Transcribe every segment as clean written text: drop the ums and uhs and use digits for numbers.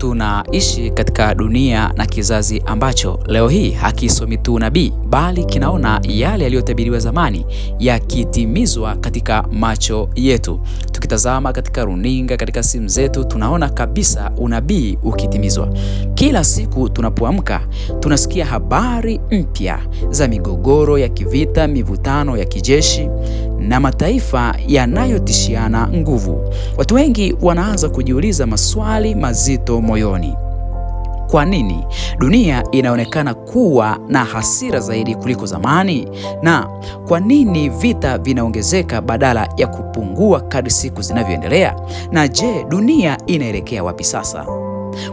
Tunaishi katika dunia na kizazi ambacho leo hii hakisomi tu unabii bali kinaona yale yaliyotabiriwa zamani yakitimizwa katika macho yetu. Tukitazama katika runinga, katika simu zetu, tunaona kabisa unabii ukitimizwa. Kila siku tunapoamka tunasikia habari mpya za migogoro ya kivita, mivutano ya kijeshi na mataifa yanayotishiana nguvu. Watu wengi wanaanza kujiuliza maswali mazito moyoni. Kwa nini dunia inaonekana kuwa na hasira zaidi kuliko zamani? Na kwa nini vita vinaongezeka badala ya kupungua kadri siku zinavyoendelea? Na je, dunia inaelekea wapi sasa?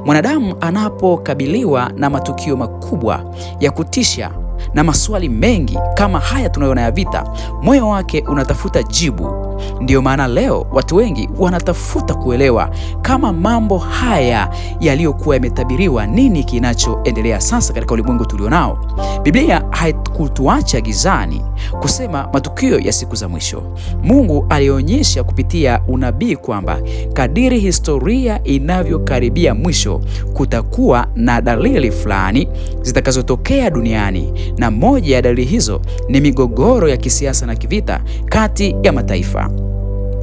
Mwanadamu anapokabiliwa na matukio makubwa ya kutisha na maswali mengi kama haya tunayoona ya vita, moyo wake unatafuta jibu. Ndiyo maana leo watu wengi wanatafuta kuelewa kama mambo haya yaliyokuwa yametabiriwa, nini kinachoendelea sasa katika ulimwengu tulionao. Biblia haikutuacha gizani kusema matukio ya siku za mwisho. Mungu alionyesha kupitia unabii kwamba kadiri historia inavyokaribia mwisho, kutakuwa na dalili fulani zitakazotokea duniani, na moja ya dalili hizo ni migogoro ya kisiasa na kivita kati ya mataifa.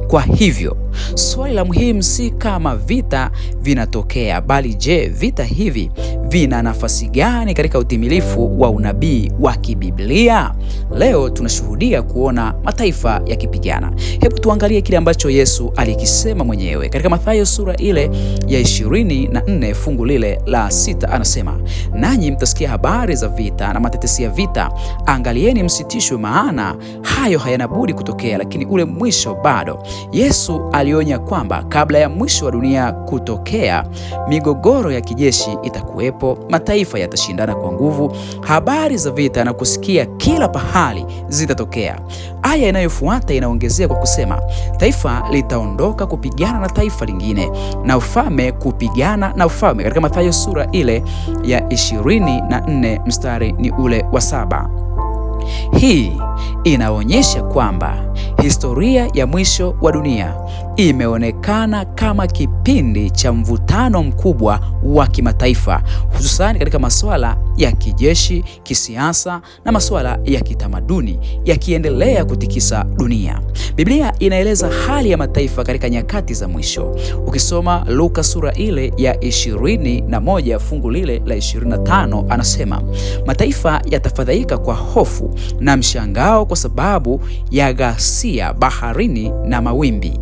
Kwa hivyo, swali la muhimu si kama vita vinatokea, bali je, vita hivi vina nafasi gani katika utimilifu wa unabii wa kibiblia? Leo tunashuhudia kuona mataifa yakipigana. Hebu tuangalie kile ambacho Yesu alikisema mwenyewe katika Mathayo sura ile ya 24 fungu lile la 6. Anasema, nanyi mtasikia habari za vita na matetesi ya vita, angalieni msitishwe, maana hayo hayana budi kutokea, lakini ule mwisho bado. Yesu alionya kwamba kabla ya mwisho wa dunia kutokea, migogoro ya kijeshi itakuwepo, mataifa yatashindana kwa nguvu, habari za vita na kusikia kila pahali zitatokea. Aya inayofuata inaongezea kwa kusema, taifa litaondoka kupigana na taifa lingine, na ufalme kupigana na ufalme, katika Mathayo sura ile ya 24 mstari ni ule wa 7. Hii inaonyesha kwamba historia ya mwisho wa dunia imeonekana kama kipindi cha mvutano mkubwa wa kimataifa, hususan katika masuala ya kijeshi, kisiasa na masuala ya kitamaduni yakiendelea kutikisa dunia. Biblia inaeleza hali ya mataifa katika nyakati za mwisho. Ukisoma Luka sura ile ya 21 fungu lile la 25, anasema, mataifa yatafadhaika kwa hofu na mshangao kwa sababu ya ghasia baharini na mawimbi.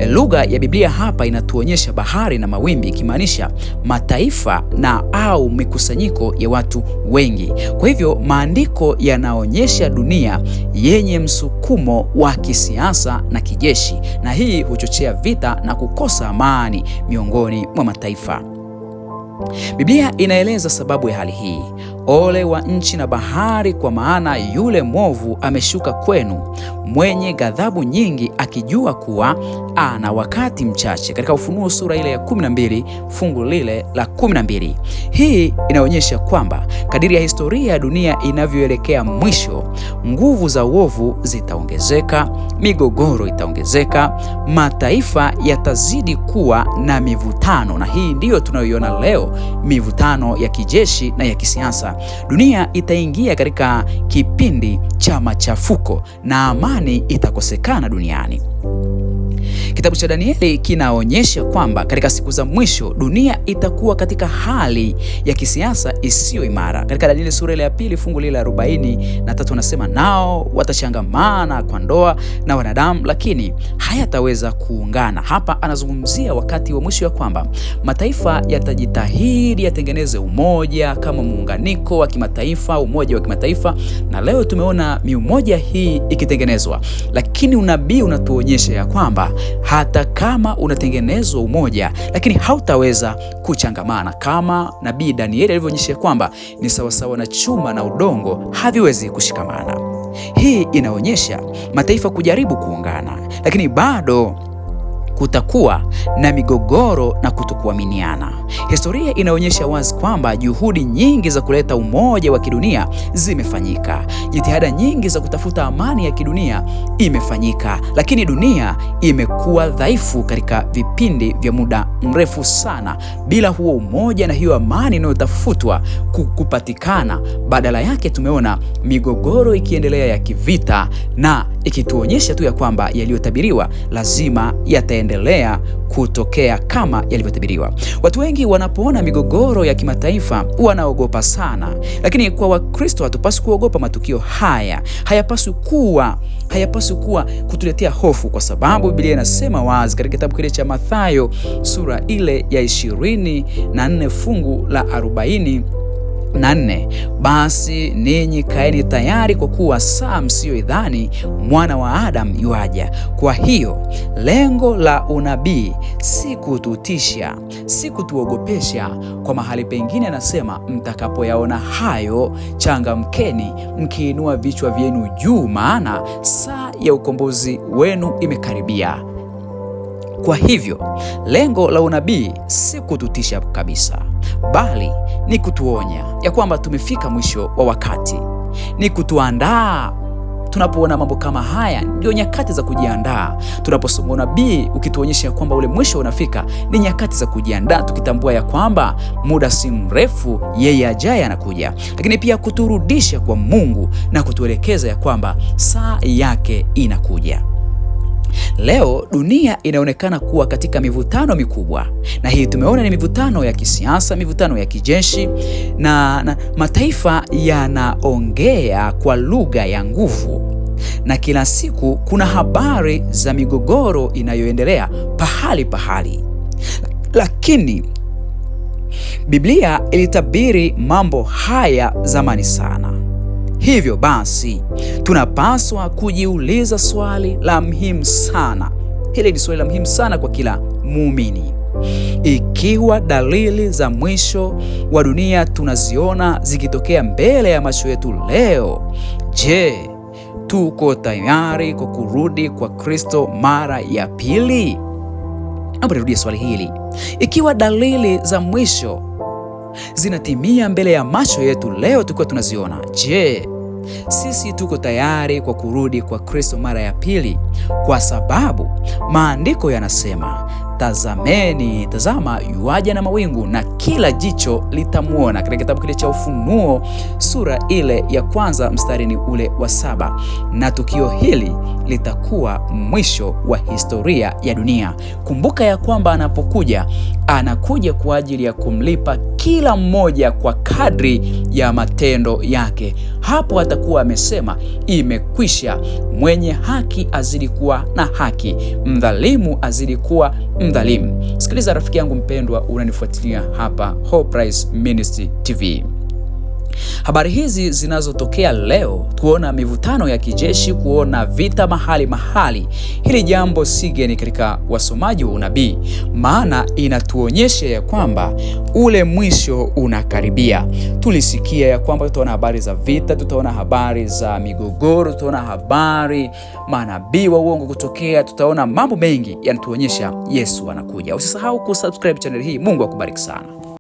Lugha ya Biblia hapa inatuonyesha bahari na mawimbi, ikimaanisha mataifa na au mikusanyiko ya watu wengi. Kwa hivyo maandiko yanaonyesha dunia yenye msukumo wa kisiasa na kijeshi, na hii huchochea vita na kukosa amani miongoni mwa mataifa. Biblia inaeleza sababu ya hali hii. Ole wa nchi na bahari, kwa maana yule mwovu ameshuka kwenu, mwenye ghadhabu nyingi, akijua kuwa ana wakati mchache, katika Ufunuo sura ile ya 12 fungu lile la 12. Hii inaonyesha kwamba kadiri ya historia ya dunia inavyoelekea mwisho, nguvu za uovu zitaongezeka, migogoro itaongezeka, mataifa yatazidi kuwa na mivutano, na hii ndiyo tunayoiona leo, mivutano ya kijeshi na ya kisiasa. Dunia itaingia katika kipindi cha machafuko na amani itakosekana duniani. Kitabu cha Danieli kinaonyesha kwamba katika siku za mwisho dunia itakuwa katika hali ya kisiasa isiyo imara. Katika Danieli sura ile ya 2 fungu lile la 43 anasema, nao watachangamana kwa ndoa na wanadamu, lakini hayataweza kuungana. Hapa anazungumzia wakati wa mwisho ya kwamba mataifa yatajitahidi yatengeneze umoja kama muunganiko wa kimataifa, umoja wa kimataifa, na leo tumeona umoja hii ikitengenezwa, lakini unabii unatuonyesha ya kwamba hata kama unatengenezwa umoja, lakini hautaweza kuchangamana, kama nabii Danieli alivyoonyesha kwamba ni sawasawa na chuma na udongo, haviwezi kushikamana. Hii inaonyesha mataifa kujaribu kuungana, lakini bado kutakuwa na migogoro na kutokuaminiana. Historia inaonyesha wazi kwamba juhudi nyingi za kuleta umoja wa kidunia zimefanyika. Jitihada nyingi za kutafuta amani ya kidunia imefanyika, lakini dunia imekuwa dhaifu katika vipindi vya muda mrefu sana bila huo umoja na hiyo amani inayotafutwa kupatikana. Badala yake tumeona migogoro ikiendelea ya kivita, na ikituonyesha tu ya kwamba yaliyotabiriwa lazima yataendelea kutokea kama yalivyotabiriwa. Watu wengi wanapoona migogoro ya kimataifa wanaogopa sana, lakini kwa Wakristo hatupaswi kuogopa matukio haya. Hayapaswi kuwa kutuletea hofu, kwa sababu Biblia inasema wazi katika kitabu kile cha Mathayo sura ile ya 24 fungu la 40 na 4, basi ninyi kaeni tayari, kwa kuwa saa msiyoidhani Mwana wa Adamu yuaja. Kwa hiyo lengo la unabii si kututisha, si kutuogopesha. Kwa mahali pengine anasema, mtakapoyaona hayo changamkeni, mkiinua vichwa vyenu juu, maana saa ya ukombozi wenu imekaribia. Kwa hivyo lengo la unabii si kututisha kabisa, bali ni kutuonya ya kwamba tumefika mwisho wa wakati. Ni kutuandaa. Tunapoona mambo kama haya, ndio nyakati za kujiandaa. Tunaposoma unabii ukituonyesha ya kwamba ule mwisho unafika, ni nyakati za kujiandaa, tukitambua ya kwamba muda si mrefu yeye ajaye anakuja. Lakini pia kuturudisha kwa Mungu na kutuelekeza ya kwamba saa yake inakuja. Leo dunia inaonekana kuwa katika mivutano mikubwa, na hii tumeona ni mivutano ya kisiasa, mivutano ya kijeshi, na mataifa yanaongea kwa lugha ya nguvu, na kila siku kuna habari za migogoro inayoendelea pahali. Lakini Biblia ilitabiri mambo haya zamani sana. Hivyo basi tunapaswa kujiuliza swali la muhimu sana. Hili ni swali la muhimu sana kwa kila muumini. Ikiwa dalili za mwisho wa dunia tunaziona zikitokea mbele ya macho yetu leo, je, tuko tayari kwa kurudi kwa Kristo mara ya pili? Naomba nirudie swali hili. Ikiwa dalili za mwisho zinatimia mbele ya macho yetu leo tukiwa tunaziona, je, sisi tuko tayari kwa kurudi kwa Kristo mara ya pili? Kwa sababu maandiko yanasema, tazama yuaja na mawingu, na kila jicho litamuona, katika kitabu kile cha Ufunuo sura ile ya 1 mstari ni ule wa 7. Na tukio hili litakuwa mwisho wa historia ya dunia. Kumbuka ya kwamba anakuja kwa ajili ya kumlipa kila mmoja kwa kadri ya matendo yake. Hapo atakuwa amesema imekwisha. Mwenye haki azidi kuwa na haki, mdhalimu azidi kuwa mdhalimu. Sikiliza rafiki yangu mpendwa, unanifuatilia hapa Hope Price Ministry TV. Habari hizi zinazotokea leo, kuona mivutano ya kijeshi, kuona vita mahali, hili jambo si geni katika wasomaji wa unabii, maana inatuonyesha ya kwamba ule mwisho unakaribia. Tulisikia ya kwamba tutaona habari za vita, tutaona habari za migogoro, tutaona habari manabii wa uongo kutokea, tutaona mambo mengi yanatuonyesha Yesu anakuja. Usisahau kusubscribe channel hii. Mungu akubariki sana.